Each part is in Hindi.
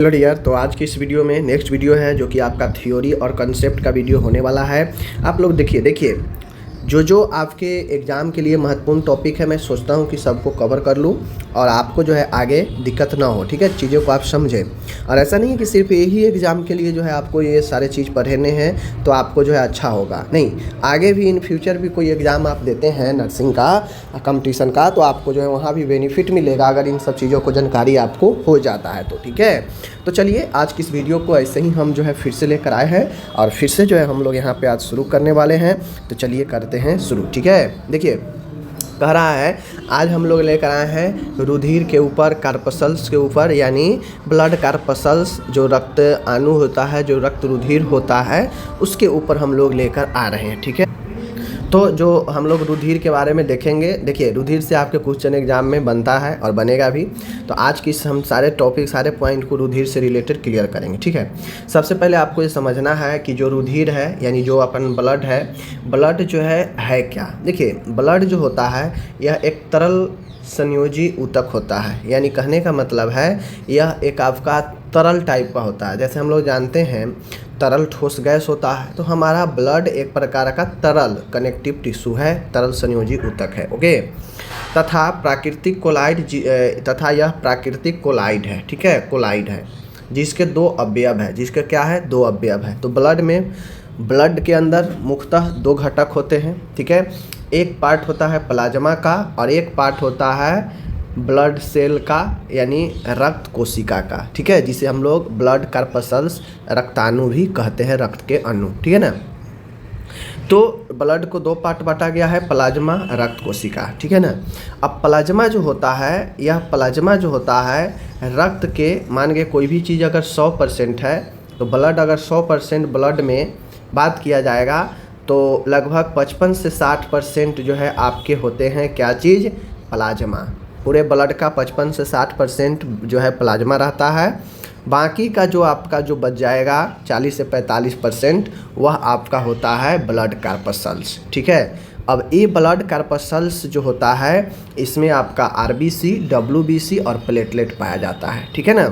Hello dear. तो आज की इस वीडियो में नेक्स्ट वीडियो है जो कि आपका थ्योरी और कंसेप्ट का वीडियो होने वाला है। आप लोग देखिए जो आपके एग्ज़ाम के लिए महत्वपूर्ण टॉपिक है, मैं सोचता हूँ कि सबको कवर कर लूँ और आपको जो है आगे दिक्कत ना हो। ठीक है, चीज़ों को आप समझें। और ऐसा नहीं है कि सिर्फ यही एग्ज़ाम के लिए जो है आपको ये सारे चीज़ पढ़ने हैं तो आपको जो है अच्छा होगा, नहीं, आगे भी इन फ्यूचर भी कोई एग्ज़ाम आप देते हैं नर्सिंग का कंपटीशन का तो आपको जो है वहाँ भी बेनिफिट मिलेगा अगर इन सब चीज़ों को जानकारी आपको हो जाता है तो। ठीक है, तो चलिए आज की इस वीडियो को ऐसे ही हम जो है फिर से लेकर आए हैं और फिर से जो है हम लोग यहाँ पे आज शुरू करने वाले हैं। तो चलिए करते हैं शुरू। ठीक है, देखिए कह रहा है आज हम लोग लेकर आए हैं रुधिर के ऊपर, कार्पसल्स के ऊपर, यानी ब्लड कार्पसल्स जो रक्त अणु होता है, जो रक्त रुधिर होता है, उसके ऊपर हम लोग लेकर आ रहे हैं। ठीक है, तो जो हम लोग रुधिर के बारे में देखेंगे, देखिए रुधिर से आपके क्वेश्चन एग्जाम में बनता है और बनेगा भी। तो आज की हम सारे टॉपिक, सारे पॉइंट को रुधिर से रिलेटेड क्लियर करेंगे। ठीक है, सबसे पहले आपको ये समझना है कि जो रुधिर है यानी जो अपन ब्लड है, ब्लड जो है क्या। देखिए ब्लड जो होता है यह एक तरल संयोजी ऊतक होता है, यानी कहने का मतलब है यह एक आपका तरल टाइप का होता है। जैसे हम लोग जानते हैं तरल ठोस गैस होता है, तो हमारा ब्लड एक प्रकार का तरल कनेक्टिव टिश्यू है, तरल संयोजी ऊतक है। ओके, तथा प्राकृतिक कोलाइड तथा यह प्राकृतिक कोलाइड है। ठीक है, कोलाइड है जिसके दो अवयव है, जिसके क्या है, दो अवयव है। तो ब्लड के अंदर मुख्यतः दो घटक होते हैं। ठीक है, एक पार्ट होता है प्लाज्मा का और एक पार्ट होता है ब्लड सेल का यानी रक्त कोशिका का। ठीक है, जिसे हम लोग ब्लड कार्पसल्स, रक्ताणु भी कहते हैं, रक्त के अणु। ठीक है ना। तो ब्लड को दो पार्ट बांटा गया है, प्लाज्मा, रक्त कोशिका। ठीक है ना। अब प्लाज्मा जो होता है, यह प्लाज्मा जो होता है रक्त के, मान के कोई भी चीज़ अगर 100% है तो ब्लड अगर 100% ब्लड में बात किया जाएगा तो लगभग 55 से 60% जो है आपके होते हैं क्या चीज़, प्लाज्मा। पूरे ब्लड का 55 से 60% जो है प्लाज्मा रहता है। बाकी का जो आपका जो बच जाएगा 40 से 45% वह आपका होता है ब्लड कार्पसल्स। ठीक है, अब ये ब्लड कार्पसल्स जो होता है इसमें आपका आरबीसी, डब्ल्यूबीसी और प्लेटलेट पाया जाता है। ठीक है ना।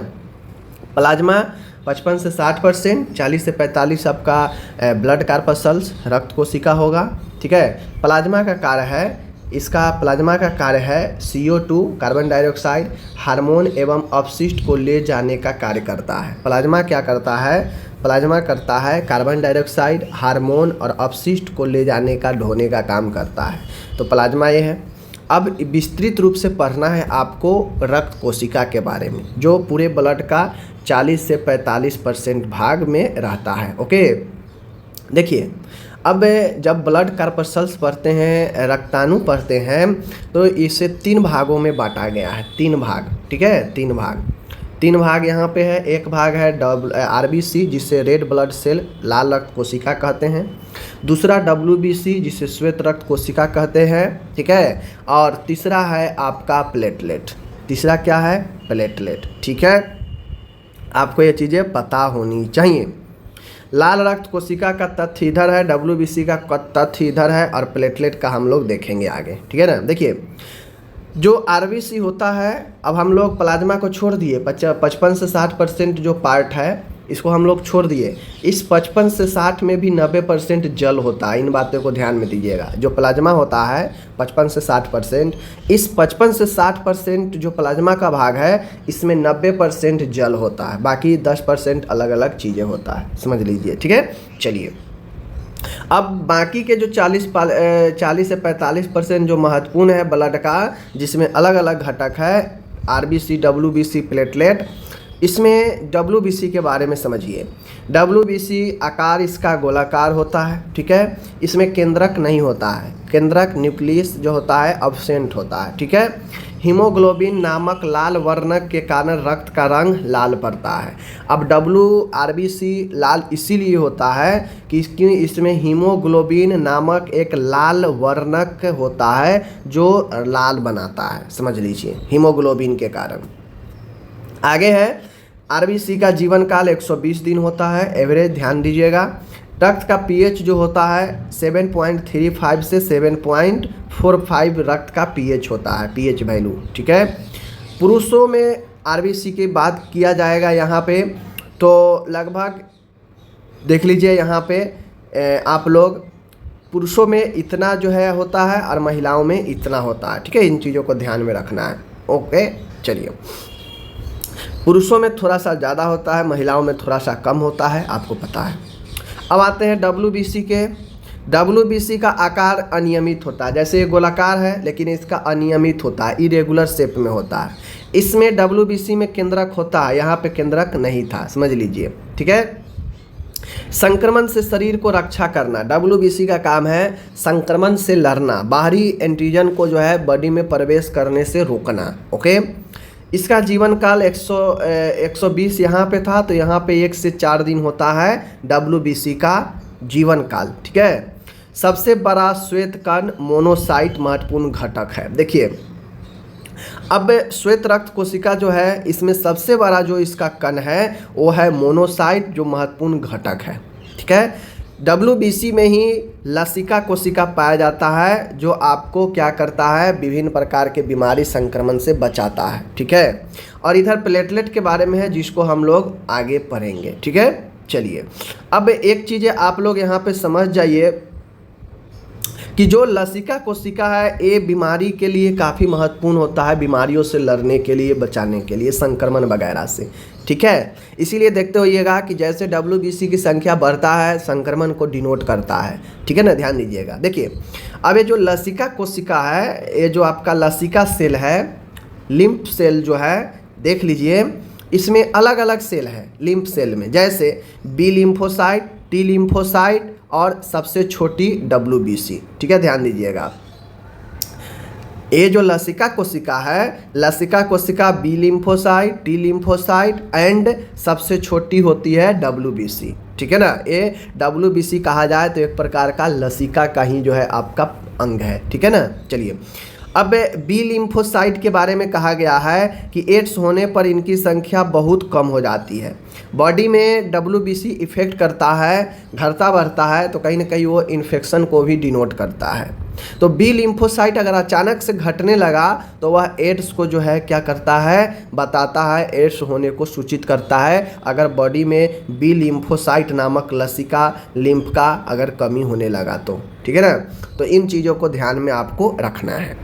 प्लाज्मा 55 से 60%, 40 से 45 आपका ब्लड कार्पसल्स, रक्त कोशिका होगा। ठीक है, प्लाज्मा का कार्य है, इसका प्लाज्मा का कार्य है CO2 कार्बन डाइऑक्साइड, हार्मोन एवं अपशिष्ट को ले जाने का कार्य करता है। प्लाज्मा क्या करता है, प्लाज्मा करता है कार्बन डाइऑक्साइड, हार्मोन और अपशिष्ट को ले जाने का, ढोने का काम करता है। तो प्लाज्मा ये है। अब विस्तृत रूप से पढ़ना है आपको रक्त कोशिका के बारे में, जो पूरे ब्लड का 40 से 45% भाग में रहता है। ओके, देखिए अब जब ब्लड कार्पसल्स पढ़ते हैं, रक्ताणु पढ़ते हैं, तो इसे 3 भागों में बांटा गया है। 3 भाग। ठीक है, 3 भाग यहाँ पे है। एक भाग है आरबीसी जिसे रेड ब्लड सेल, लाल रक्त कोशिका कहते हैं। दूसरा डब्ल्यूबीसी जिसे श्वेत रक्त कोशिका कहते हैं। ठीक है, और तीसरा है आपका प्लेटलेट। तीसरा क्या है, प्लेटलेट। ठीक है, आपको ये चीज़ें पता होनी चाहिए। लाल रक्त कोशिका का तथ्य इधर है, डब्ल्यूबीसी का तथ्य इधर है और प्लेटलेट का हम लोग देखेंगे आगे। ठीक है ना। देखिए जो आरबीसी होता है, अब हम लोग प्लाज्मा को छोड़ दिए, 55 से 60% जो पार्ट है इसको हम लोग छोड़ दिए। इस 55 से 60 में भी 90% जल होता है। इन बातों को ध्यान में दीजिएगा। जो प्लाज्मा होता है 55 से 60%, इस 55 से 60% जो प्लाज्मा का भाग है इसमें 90% जल होता है, बाकी 10% अलग अलग चीज़ें होता है, समझ लीजिए। ठीक है, चलिए अब बाकी के जो 40 से 45% जो महत्वपूर्ण है ब्लड का, जिसमें अलग अलग घटक है, आरबीसी, डब्ल्यूबीसी, प्लेटलेट। इसमें डब्ल्यूबीसी के बारे में समझिए। डब्ल्यूबीसी आकार इसका गोलाकार होता है। ठीक है, इसमें केंद्रक नहीं होता है, केंद्रक न्यूक्लियस जो होता है अब्सेंट होता है। ठीक है, हीमोग्लोबिन नामक लाल वर्णक के कारण रक्त का रंग लाल पड़ता है। अब आरबीसी लाल इसीलिए होता है कि इसमें हीमोग्लोबिन नामक एक लाल वर्णक होता है जो लाल बनाता है, समझ लीजिए, हीमोग्लोबिन के कारण। आगे है आरबीसी का जीवन काल 120 दिन होता है, एवरेज ध्यान दीजिएगा। रक्त का पीएच जो होता है 7.35 से 7.45 रक्त का पीएच होता है, पीएच वैल्यू। ठीक है, पुरुषों में आरबीसी की बात किया जाएगा यहाँ पे, तो लगभग देख लीजिए यहाँ पे आप लोग पुरुषों में इतना जो है होता है और महिलाओं में इतना होता है, ठीक है। इन चीज़ों को ध्यान में रखना है। ओके, चलिए, पुरुषों में थोड़ा सा ज़्यादा होता है, महिलाओं में थोड़ा सा कम होता है, आपको पता है। अब आते हैं डब्ल्यूबीसी के। डब्ल्यूबीसी का आकार अनियमित होता है, जैसे ये गोलाकार है लेकिन इसका अनियमित होता है, इरेगुलर शेप में होता है। इसमें डब्ल्यूबीसी में केंद्रक होता है, यहाँ पे केंद्रक नहीं था, समझ लीजिए, ठीक है। संक्रमण से शरीर को रक्षा करना, डब्ल्यूबीसी का काम है संक्रमण से लड़ना, बाहरी एंटीजन को जो है बॉडी में प्रवेश करने से रोकना। ओके, इसका जीवन काल 120 यहाँ पे था, तो यहाँ पे 1 से 4 दिन होता है डब्ल्यूबीसी का जीवन काल, ठीक है। सबसे बड़ा श्वेत कण मोनोसाइट महत्वपूर्ण घटक है। देखिए, अब श्वेत रक्त कोशिका जो है, इसमें सबसे बड़ा जो इसका कण है वो है मोनोसाइट, जो महत्वपूर्ण घटक है, ठीक है। डब्ल्यूबीसी में ही लसिका कोशिका पाया जाता है, जो आपको क्या करता है, विभिन्न प्रकार के बीमारी संक्रमण से बचाता है, ठीक है। और इधर प्लेटलेट के बारे में है, जिसको हम लोग आगे पढ़ेंगे, ठीक है। चलिए, अब एक चीज़ें आप लोग यहाँ पे समझ जाइए कि जो लसिका कोशिका है ये बीमारी के लिए काफ़ी महत्वपूर्ण होता है, बीमारियों से लड़ने के लिए, बचाने के लिए, संक्रमण वगैरह से, ठीक है। इसीलिए देखते होइएगा कि जैसे डब्ल्यूबीसी की संख्या बढ़ता है, संक्रमण को डिनोट करता है, ठीक है ना, ध्यान दीजिएगा। देखिए, अब ये जो लसिका कोशिका है, ये जो आपका लसिका सेल है, लिम्फ सेल जो है, देख लीजिए, इसमें अलग अलग सेल है लिम्फ सेल में, जैसे बी लिम्फोसाइट, टी लिम्फोसाइट और सबसे छोटी डब्ल्यूबीसी, ठीक है, ध्यान दीजिएगा। ये जो लसिका कोशिका है, लसिका कोशिका B lymphocyte, T lymphocyte and सबसे छोटी होती है डब्ल्यूबीसी, ठीक है ना। ये डब्ल्यूबीसी कहा जाए तो एक प्रकार का लसिका का ही जो है आपका अंग है, ठीक है ना। चलिए, अब बी लिम्फोसाइट के बारे में कहा गया है कि एड्स होने पर इनकी संख्या बहुत कम हो जाती है। बॉडी में डब्ल्यूबीसी इफेक्ट करता है, घटता बढ़ता है, तो कहीं ना कहीं वो इन्फेक्शन को भी डिनोट करता है। तो बी लिम्फोसाइट अगर अचानक से घटने लगा तो वह एड्स को जो है क्या करता है, बताता है, एड्स होने को सूचित करता है, अगर बॉडी में बी लिम्फोसाइट नामक लसिका लिम्फ का अगर कमी होने लगा तो, ठीक है ना। तो इन चीज़ों को ध्यान में आपको रखना है।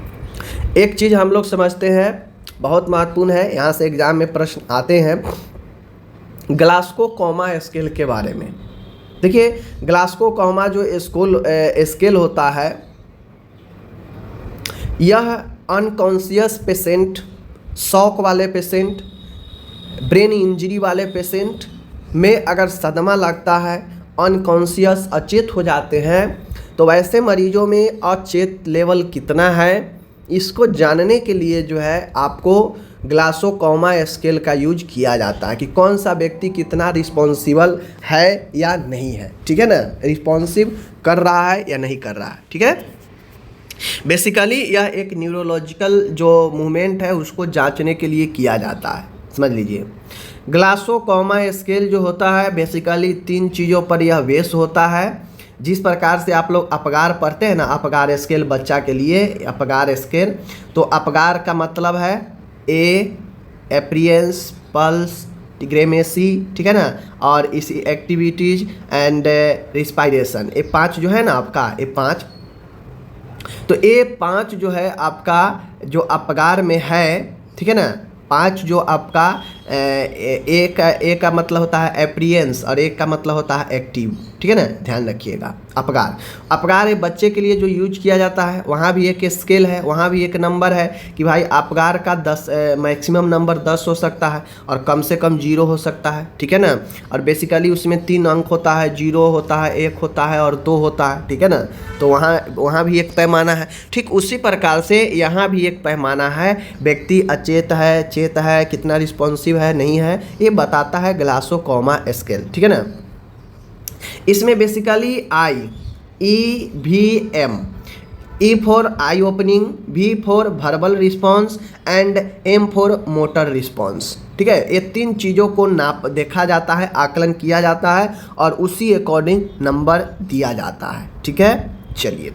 एक चीज़ हम लोग समझते हैं, बहुत महत्वपूर्ण है, यहाँ से एग्जाम में प्रश्न आते हैं, ग्लास्को कॉमा स्केल के बारे में। देखिए, ग्लास्को कॉमा जो स्केल होता है, यह अनकॉन्शियस पेशेंट, शॉक वाले पेशेंट, ब्रेन इंजरी वाले पेशेंट में अगर सदमा लगता है, अनकॉन्शियस अचेत हो जाते हैं, तो वैसे मरीजों में अचेत लेवल कितना है, इसको जानने के लिए जो है आपको ग्लासोकोमा स्केल का यूज किया जाता है कि कौन सा व्यक्ति कितना रिस्पॉन्सिबल है या नहीं है, ठीक है ना, रिस्पॉन्सिव कर रहा है या नहीं कर रहा है, ठीक है। बेसिकली यह एक न्यूरोलॉजिकल जो मूवमेंट है उसको जांचने के लिए किया जाता है, समझ लीजिए। ग्लासोकोमा स्केल जो होता है बेसिकली 3 चीज़ों पर यह बेस होता है। जिस प्रकार से आप लोग अपगार पढ़ते हैं ना, अपगार स्केल बच्चा के लिए, अपगार स्केल, तो अपगार का मतलब है एप्रियंस, पल्स, ग्रेमेसी, ठीक है ना, और इसी एक्टिविटीज एंड रिस्पायरेशन, ये 5 जो है ना आपका, ये 5, तो ये 5 जो है आपका जो अपगार में है, ठीक है ना, 5 जो आपका एक का मतलब होता है एप्रियंस और एक का मतलब होता है एक्टिव, ठीक है ना, ध्यान रखिएगा। अपगार एक बच्चे के लिए जो यूज किया जाता है, वहाँ भी एक स्केल है, वहाँ भी एक नंबर है कि भाई अपगार का 10 मैक्सिमम नंबर 10 हो सकता है और कम से कम 0 हो सकता है, ठीक है ना। और बेसिकली उसमें 3 अंक होता है, 0 होता है, 1 होता है और 2 होता है, ठीक है ना। तो वहाँ भी एक पैमाना है। ठीक उसी प्रकार से यहाँ भी एक पैमाना है, व्यक्ति अचेत है, चेत है, कितना रिस्पॉन्सिव है, नहीं है, ये बताता है ग्लासोकोमा स्केल, ठीक है ना। इसमें basically EVM, E for I opening, V for verbal response and M for motor response, ठीक है। ये 3 चीज़ों को देखा जाता है, आकलन किया जाता है और उसी अकॉर्डिंग नंबर दिया जाता है, ठीक है। चलिए,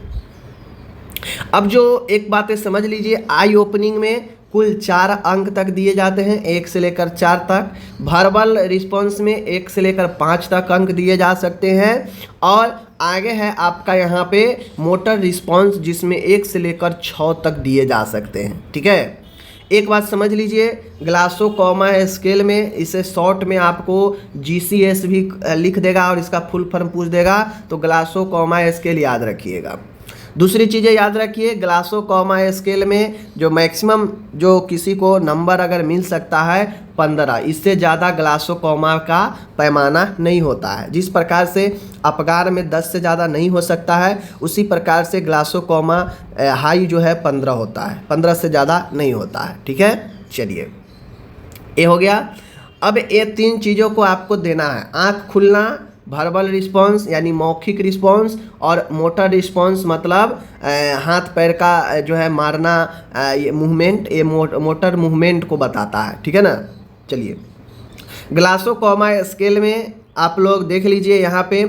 अब जो एक बातें समझ लीजिए, आई ओपनिंग में कुल 4 अंक तक दिए जाते हैं, 1 से लेकर 4 तक। वर्बल रिस्पॉन्स में 1 से लेकर 5 तक अंक दिए जा सकते हैं। और आगे है आपका यहाँ पे मोटर रिस्पॉन्स, जिसमें 1 से लेकर 6 तक दिए जा सकते हैं। ठीक है, एक बात समझ लीजिए, ग्लासोकोमा स्केल में इसे शॉर्ट में आपको GCS भी लिख देगा और इसका फुल फॉर्म पूछ देगा, तो ग्लासोकोमा स्केल याद रखिएगा। दूसरी चीज़ें याद रखिए, ग्लासोकोमा स्केल में जो मैक्सिमम जो किसी को नंबर अगर मिल सकता है 15, इससे ज़्यादा ग्लासोकोमा का पैमाना नहीं होता है। जिस प्रकार से अपगार में 10 से ज़्यादा नहीं हो सकता है, उसी प्रकार से ग्लासोकोमा हाई जो है 15 होता है, 15 से ज़्यादा नहीं होता है। ठीक है, चलिए ये हो गया। अब ये 3 चीज़ों को आपको देना है, आँख खुलना, वर्बल रिस्पॉन्स यानी मौखिक रिस्पॉन्स, और मोटर रिस्पॉन्स मतलब हाथ पैर का जो है मारना, ये मूवमेंट, ये मोटर मूवमेंट को बताता है। ठीक है ना, चलिए ग्लासोकोमा स्केल में आप लोग देख लीजिए यहाँ पे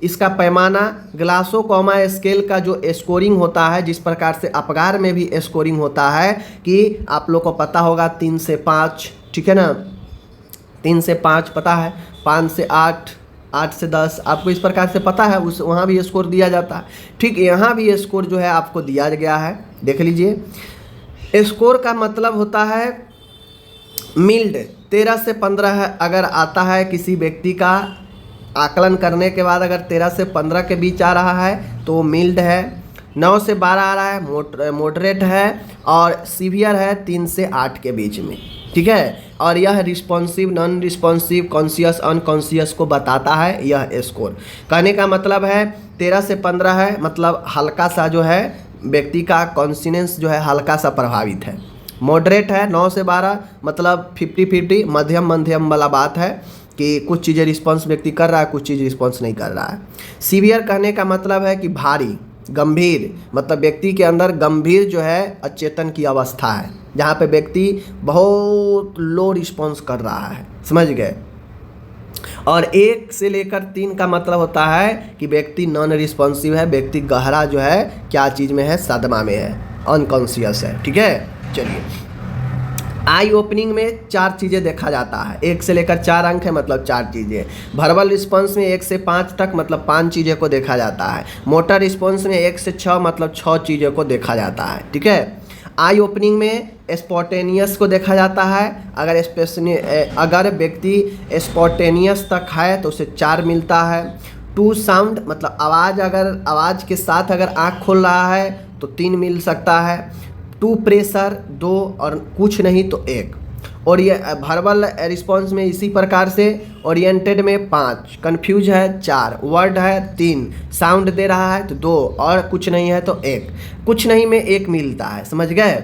इसका पैमाना। ग्लासोकोमा स्केल का जो स्कोरिंग होता है, जिस प्रकार से अपगार में भी स्कोरिंग होता है कि आप लोग को पता होगा 3 से 5, ठीक है ना, 3 से 5 पता है, 5 से 8, 8 से 10 आपको इस प्रकार से पता है, उस वहाँ भी स्कोर दिया जाता है। ठीक, यहाँ भी स्कोर जो है आपको दिया गया है, देख लीजिए। स्कोर का मतलब होता है मिल्ड, 13 से 15 अगर आता है किसी व्यक्ति का आकलन करने के बाद, अगर 13 से 15 के बीच आ रहा है तो मिल्ड है, 9 से 12 आ रहा है मॉडरेट है, और सीवियर है 3 से 8 के बीच में। ठीक है, और यह responsive, non responsive, conscious, unconscious को बताता है यह स्कोर। कहने का मतलब है 13 से 15 है मतलब हल्का सा जो है व्यक्ति का कॉन्शियस जो है हल्का सा प्रभावित है। मॉडरेट है 9 से 12 मतलब 50-50, मध्यम वाला बात है कि कुछ चीज़ें रिस्पॉन्स व्यक्ति कर रहा है, कुछ चीज़ रिस्पॉन्स नहीं कर रहा है। सीवियर कहने का मतलब है कि भारी, गंभीर, मतलब व्यक्ति के अंदर गंभीर जो है अचेतन की अवस्था है, जहाँ पे व्यक्ति बहुत लो रिस्पॉन्स कर रहा है, समझ गए। और 1 से लेकर 3 का मतलब होता है कि व्यक्ति नॉन रिस्पॉन्सिव है, व्यक्ति गहरा जो है क्या चीज़ में है, सदमा में है, अनकॉन्शियस है। ठीक है, चलिए आई ओपनिंग में 4 चीज़ें देखा जाता है, 1 से लेकर 4 अंक है मतलब 4 चीज़ें। वर्बल रिस्पॉन्स में 1 से 5 तक मतलब 5 चीज़ें को देखा जाता है। मोटर रिस्पॉन्स में 1 से 6 मतलब 6 चीज़ों को देखा जाता है। ठीक है, आई ओपनिंग में स्पॉटेनियस को देखा जाता है, अगर व्यक्ति स्पॉटेनियस तक है तो उसे 4 मिलता है। टू साउंड मतलब आवाज़, अगर आवाज़ के साथ अगर आँख खोल रहा है तो 3 मिल सकता है। टू प्रेशर 2 और कुछ नहीं तो 1। और ये वर्बल रिस्पॉन्स में इसी प्रकार से, ओरिएंटेड में 5, कन्फ्यूज है 4, वर्ड है 3, साउंड दे रहा है तो 2 और कुछ नहीं है तो 1, कुछ नहीं में 1 मिलता है, समझ गए।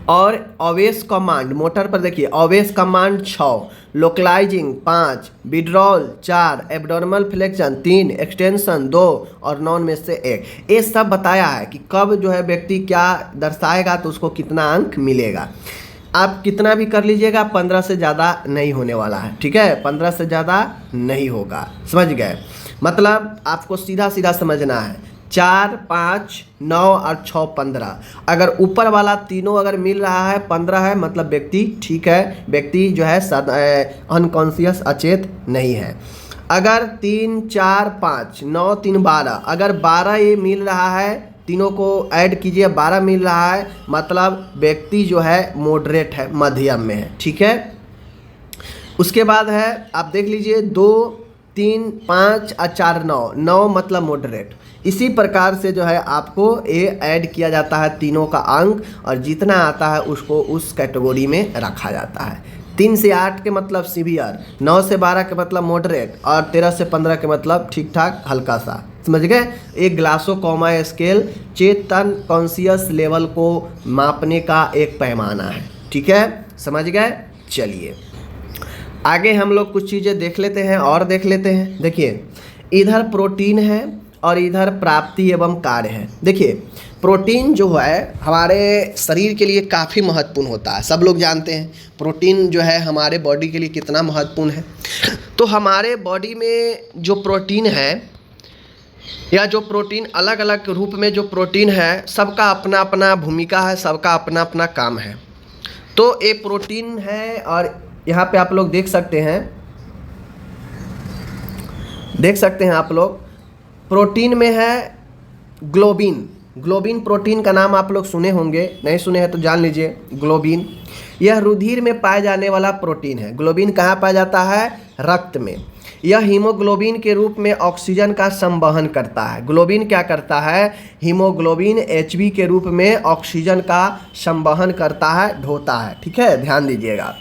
और ऑवेस कमांड, मोटर पर देखिए ऑवेस कमांड 6, लोकलाइजिंग 5, विड्रॉल 4, एब्डोर्मल फ्लेक्शन 3, एक्सटेंशन 2 और नॉन में से 1। ये सब बताया है कि कब जो है व्यक्ति क्या दर्शाएगा तो उसको कितना अंक मिलेगा। आप कितना भी कर लीजिएगा, 15 से ज़्यादा नहीं होने वाला है। ठीक है, 15 से ज़्यादा नहीं होगा, समझ गए। मतलब आपको सीधा सीधा समझना है, 4, 5, 9 और 6, 15। अगर ऊपर वाला तीनों अगर मिल रहा है 15 है मतलब व्यक्ति ठीक है, व्यक्ति जो है अनकॉन्शियस अचेत नहीं है। अगर 3, 4, 5, 9, 3, 12, अगर 12 ये मिल रहा है, तीनों को ऐड कीजिए 12 मिल रहा है मतलब व्यक्ति जो है मॉडरेट है, मध्यम में है। ठीक है, उसके बाद है आप देख लीजिए 2, 3, 5 और 4, 9 मतलब मॉडरेट। इसी प्रकार से जो है आपको ये ऐड किया जाता है तीनों का अंक, और जितना आता है उसको उस कैटेगरी में रखा जाता है। 3 से 8 के मतलब सीवियर, 9 से 12 के मतलब मॉडरेट, और 13 से 15 के मतलब ठीक ठाक हल्का सा, समझ गए। एक ग्लासोकोमा स्केल चेतन कॉन्शियस लेवल को मापने का एक पैमाना है। ठीक है, समझ गए। चलिए आगे हम लोग कुछ चीज़ें देख लेते हैं और देख लेते हैं। देखिए इधर प्रोटीन है और इधर प्राप्ति एवं कार्य है। देखिए प्रोटीन जो है हमारे शरीर के लिए काफ़ी महत्वपूर्ण होता है, सब लोग जानते हैं प्रोटीन जो है हमारे बॉडी के लिए कितना महत्वपूर्ण है। तो हमारे बॉडी में जो प्रोटीन है यह जो प्रोटीन अलग अलग रूप में जो प्रोटीन है सबका अपना अपना भूमिका है, सबका अपना अपना काम है। तो ये प्रोटीन है और यहाँ पे आप लोग देख सकते हैं आप लोग प्रोटीन में है ग्लोबिन। ग्लोबिन प्रोटीन का नाम आप लोग सुने होंगे, नहीं सुने हैं तो जान लीजिए। ग्लोबिन यह रुधिर में पाए जाने वाला प्रोटीन है। ग्लोबिन कहाँ पाया जाता है? रक्त में। यह हीमोग्लोबिन के रूप में ऑक्सीजन का संवहन करता है। ग्लोबिन क्या करता है? हीमोग्लोबिन Hb के रूप में ऑक्सीजन का संवहन करता है, ढोता है। ठीक है, ध्यान दीजिएगा।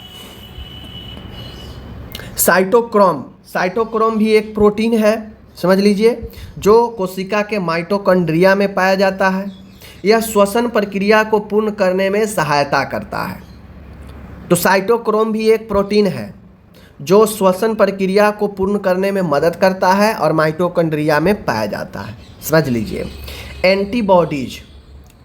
साइटोक्रोम, साइटोक्रोम भी एक प्रोटीन है, समझ लीजिए, जो कोशिका के माइटोकॉन्ड्रिया में पाया जाता है। यह श्वसन प्रक्रिया को पूर्ण करने में सहायता करता है। तो साइटोक्रोम भी एक प्रोटीन है जो श्वसन प्रक्रिया को पूर्ण करने में मदद करता है और माइटोकॉन्ड्रिया में पाया जाता है, समझ लीजिए। एंटीबॉडीज,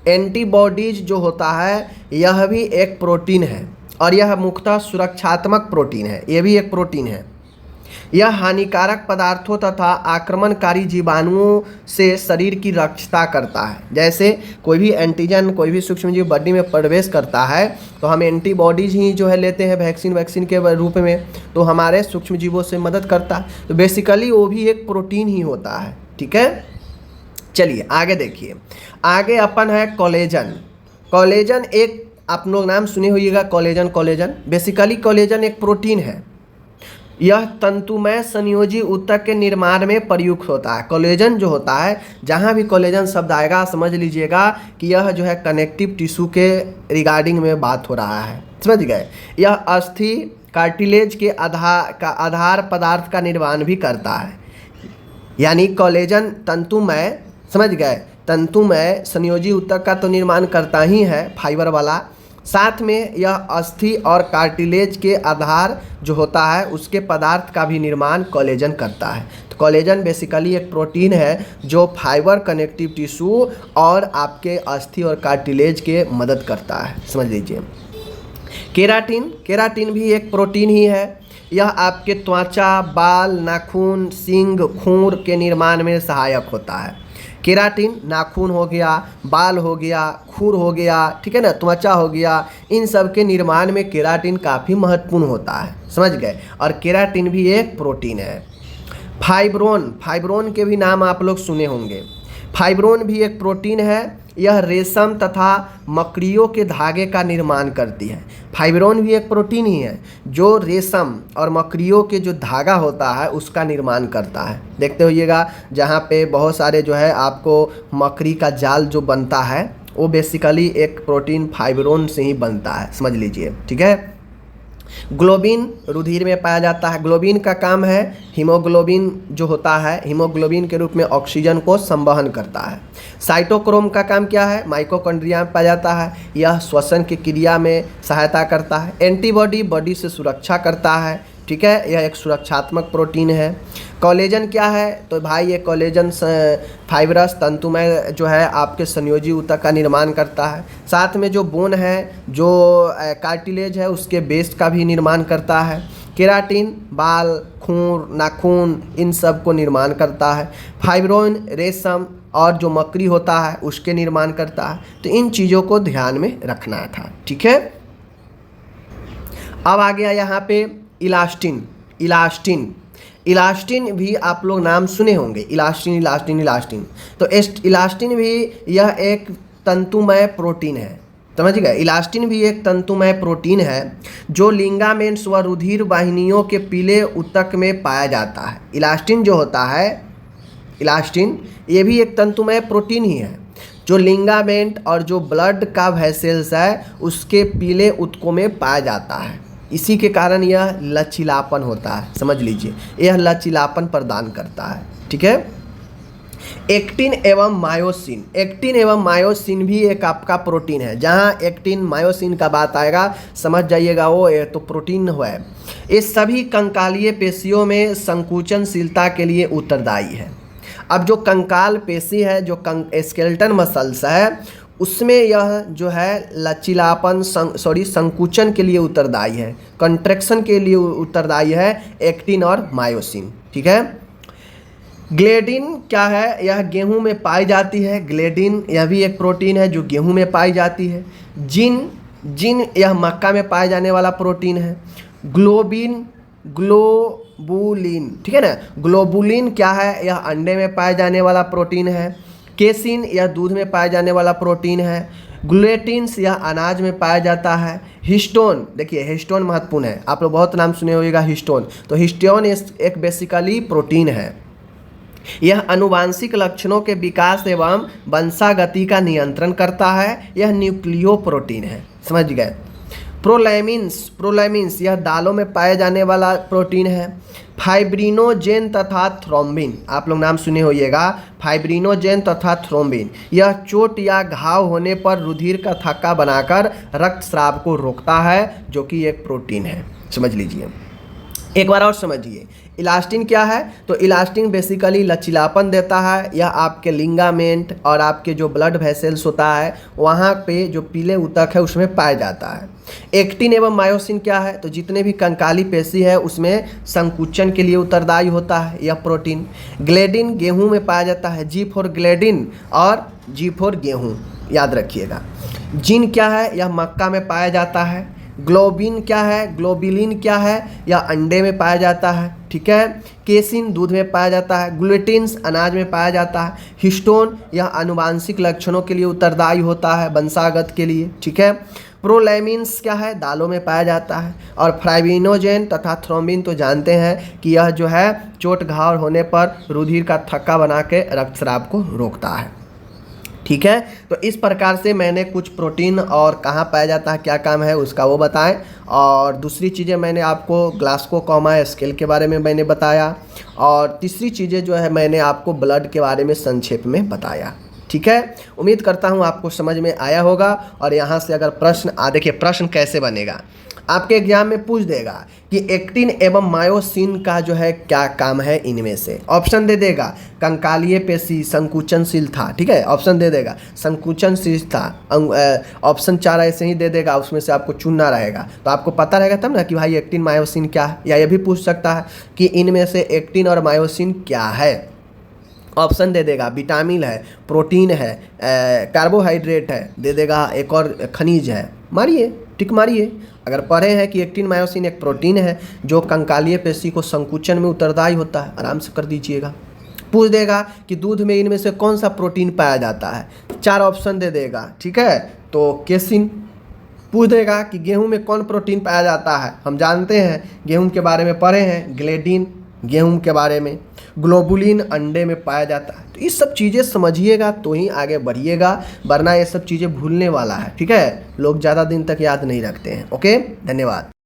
एंटीबॉडीज जो होता है यह भी एक प्रोटीन है और यह मुख्यतः सुरक्षात्मक प्रोटीन है। यह भी एक प्रोटीन है। यह हानिकारक पदार्थों तथा आक्रमणकारी जीवाणुओं से शरीर की रक्षा करता है। जैसे कोई भी एंटीजन, कोई भी सूक्ष्मजीव बॉडी में प्रवेश करता है तो हम एंटीबॉडीज ही जो है लेते हैं वैक्सीन के रूप में, तो हमारे सूक्ष्मजीवों से मदद करता है। तो बेसिकली वो भी एक प्रोटीन ही होता है। ठीक है, चलिए आगे देखिए। आगे अपन है कोलेजन। कोलेजन एक आप लोग नाम सुने होइएगा, कोलेजन। कोलेजन बेसिकली कोलेजन एक प्रोटीन है। यह तंतुमय संयोजी ऊतक के निर्माण में प्रयुक्त होता है। कोलेजन जो होता है, जहाँ भी कोलेजन शब्द आएगा समझ लीजिएगा कि यह जो है कनेक्टिव टिश्यू के रिगार्डिंग में बात हो रहा है, समझ गए। यह अस्थि कार्टिलेज के आधार पदार्थ का निर्माण भी करता है। यानी कोलेजन तंतुमय, समझ गए, तंतुमय संयोजी ऊतक का तो निर्माण करता ही है, फाइबर वाला। साथ में यह अस्थि और कार्टिलेज के आधार जो होता है उसके पदार्थ का भी निर्माण कोलेजन करता है। तो कोलेजन बेसिकली एक प्रोटीन है जो फाइबर, कनेक्टिव टिश्यू और आपके अस्थि और कार्टिलेज के मदद करता है, समझ लीजिए। केराटिन, केराटिन भी एक प्रोटीन ही है। यह आपके त्वचा, बाल, नाखून, सींग, खूर के निर्माण में सहायक होता है। केराटिन नाखून हो गया, बाल हो गया, खूर हो गया, ठीक है ना, त्वचा हो गया, इन सब के निर्माण में केराटिन काफ़ी महत्वपूर्ण होता है, समझ गए। और केराटिन भी एक प्रोटीन है। फाइब्रोन, फाइब्रोन के भी नाम आप लोग सुने होंगे। फाइब्रोन भी एक प्रोटीन है। यह रेशम तथा मकड़ियों के धागे का निर्माण करती है। फाइब्रोन भी एक प्रोटीन ही है जो रेशम और मकड़ियों के जो धागा होता है उसका निर्माण करता है। देखते होइएगा जहाँ पे बहुत सारे जो है आपको मकड़ी का जाल जो बनता है वो बेसिकली एक प्रोटीन फाइब्रोन से ही बनता है, समझ लीजिए। ठीक है। ग्लोबिन रुधिर में पाया जाता है। ग्लोबिन का काम है, हीमोग्लोबिन जो होता है हीमोग्लोबिन के रूप में ऑक्सीजन को संवहन करता है। साइटोक्रोम का काम क्या है? माइटोकॉन्ड्रिया में पाया जाता है। यह श्वसन की क्रिया में सहायता करता है। एंटीबॉडी बॉडी से सुरक्षा करता है, ठीक है, यह एक सुरक्षात्मक प्रोटीन है। कोलेजन क्या है? तो भाई ये कोलेजन फाइब्रस तंतुमय जो है आपके संयोजी ऊतक का निर्माण करता है। साथ में जो बोन है, जो कार्टिलेज है, उसके बेस का भी निर्माण करता है। केराटिन बाल, खूर, नाखून, इन सब को निर्माण करता है। फाइब्रोन रेशम और जो मकड़ी होता है उसके निर्माण करता है। तो इन चीज़ों को ध्यान में रखना था, ठीक है। अब आ गया यहाँ पे इलास्टिन। इलास्टिन, इलास्टिन भी आप लोग नाम सुने होंगे। Elastin, elastin, elastin. तो इलास्टिन भी यह एक तंतुमय प्रोटीन है, समझ गए। इलास्टिन भी एक तंतुमय प्रोटीन है जो लिगामेंट्स व रुधिर वाहिनियों के पीले ऊतक में पाया जाता है। इलास्टिन जो होता है, इलास्टिन ये भी एक तंतुमय प्रोटीन ही है जो लिगामेंट और जो ब्लड का वेसल्स है उसके पीले ऊतकों में पाया जाता है। इसी के कारण यह लचीलापन होता है, समझ लीजिए, यह लचीलापन प्रदान करता है, ठीक है। एक्टिन एवं मायोसिन, एक्टिन एवं मायोसिन भी एक आपका प्रोटीन है। जहाँ एक्टिन मायोसिन का बात आएगा समझ जाइएगा वो तो प्रोटीन है। ये सभी कंकालीय पेशियों में संकुचनशीलता के लिए उत्तरदायी है। अब जो कंकाल पेशी है, जो स्केलेटन मसल्स है, उसमें यह जो है लचीलापन संकुचन के लिए उत्तरदायी है, कंट्रैक्शन के लिए उत्तरदायी है एक्टिन और मायोसिन, ठीक है। ग्लेडिन क्या है, यह गेहूं में पाई जाती है। ग्लेडिन यह भी एक प्रोटीन है जो गेहूं में पाई जाती है। जिन यह मक्का में पाए जाने वाला प्रोटीन है। ग्लोबुलिन, ठीक है ना, ग्लोबुलिन क्या है, यह अंडे में पाए जाने वाला प्रोटीन है। केसिन यह दूध में पाए जाने वाला प्रोटीन है। ग्लूटेन्स यह अनाज में पाया जाता है। हिस्टोन, देखिए हिस्टोन महत्वपूर्ण है, आप लोग बहुत नाम सुने होगा हिस्टोन, तो हिस्टोन एक बेसिकली प्रोटीन है। यह आनुवांशिक लक्षणों के विकास एवं वंशागति का नियंत्रण करता है। यह न्यूक्लियो प्रोटीन है, समझ गए। प्रोलैमिन्स यह दालों में पाए जाने वाला प्रोटीन है। फाइब्रिनोजेन तथा थ्रोम्बिन, आप लोग नाम सुने होइएगा, फाइब्रिनोजेन तथा थ्रोम्बिन यह चोट या घाव होने पर रुधिर का थक्का बनाकर रक्तस्राव को रोकता है, जो कि एक प्रोटीन है, समझ लीजिए। एक बार और समझिए, इलास्टिन क्या है, तो इलास्टिन बेसिकली लचीलापन देता है। यह आपके लिंगामेंट और आपके जो ब्लड वेसल्स होता है वहाँ पे जो पीले ऊतक है उसमें पाया जाता है। एक्टिन एवं मायोसिन क्या है, तो जितने भी कंकाली पेशी है उसमें संकुचन के लिए उत्तरदायी होता है यह प्रोटीन। ग्लेडिन गेहूं में पाया जाता है, जी फॉर ग्लेडिन और जी फॉर गेहूं, याद रखिएगा। जिन क्या है, यह मक्का में पाया जाता है। ग्लोबिन क्या है, ग्लोबिलिन क्या है, यह अंडे में पाया जाता है, ठीक है। केसिन दूध में पाया जाता है। ग्लूटेन्स अनाज में पाया जाता है। हिस्टोन यह आनुवांशिक लक्षणों के लिए उत्तरदायी होता है, वंशागत के लिए, ठीक है। प्रोलैमिन्स क्या है, दालों में पाया जाता है। और फाइब्रिनोजेन तथा थ्रोम्बिन तो जानते हैं कि यह जो है चोट घाव होने पर रुधिर का थक्का बना के रक्तस्राव को रोकता है, ठीक है। तो इस प्रकार से मैंने कुछ प्रोटीन और कहाँ पाया जाता है, क्या काम है उसका वो बताएं। और दूसरी चीज़ें मैंने आपको ग्लास्को कॉमा स्केल के बारे में मैंने बताया। और तीसरी चीज़ें जो है मैंने आपको ब्लड के बारे में संक्षेप में बताया, ठीक है। उम्मीद करता हूँ आपको समझ में आया होगा। और यहाँ से अगर प्रश्न देखिए प्रश्न कैसे बनेगा, आपके एग्जाम में पूछ देगा कि एक्टिन एवं मायोसिन का जो है क्या काम है, इनमें से ऑप्शन दे देगा। कंकालीय पेशी संकुचनशील था, ठीक है, ऑप्शन दे देगा संकुचनशील था। ऑप्शन 4 ऐसे ही दे देगा, उसमें से आपको चुनना रहेगा। तो आपको पता रहेगा तब ना कि भाई एक्टिन मायोसिन क्या है। या ये भी पूछ सकता है कि इनमें से एक्टिन और मायोसिन क्या है। ऑप्शन दे देगा विटामिन है, प्रोटीन है, कार्बोहाइड्रेट है, दे देगा एक और खनिज है। मारिए, टिक मारिए। अगर पढ़े हैं कि एक्टिन मायोसिन एक प्रोटीन है जो कंकालीय पेशी को संकुचन में उत्तरदायी होता है, आराम से कर दीजिएगा। पूछ देगा कि दूध में इनमें से कौन सा प्रोटीन पाया जाता है, 4 ऑप्शन दे देगा, ठीक है। तो केसिन। पूछ देगा कि गेहूं में कौन प्रोटीन पाया जाता है, हम जानते हैं, गेहूं के बारे में पढ़े हैं, ग्लेडिन गेहूं के बारे में, ग्लोबुलिन अंडे में पाया जाता है। तो ये सब चीज़ें समझिएगा तो ही आगे बढ़िएगा, वरना ये सब चीज़ें भूलने वाला है, ठीक है। लोग ज़्यादा दिन तक याद नहीं रखते हैं। ओके, धन्यवाद।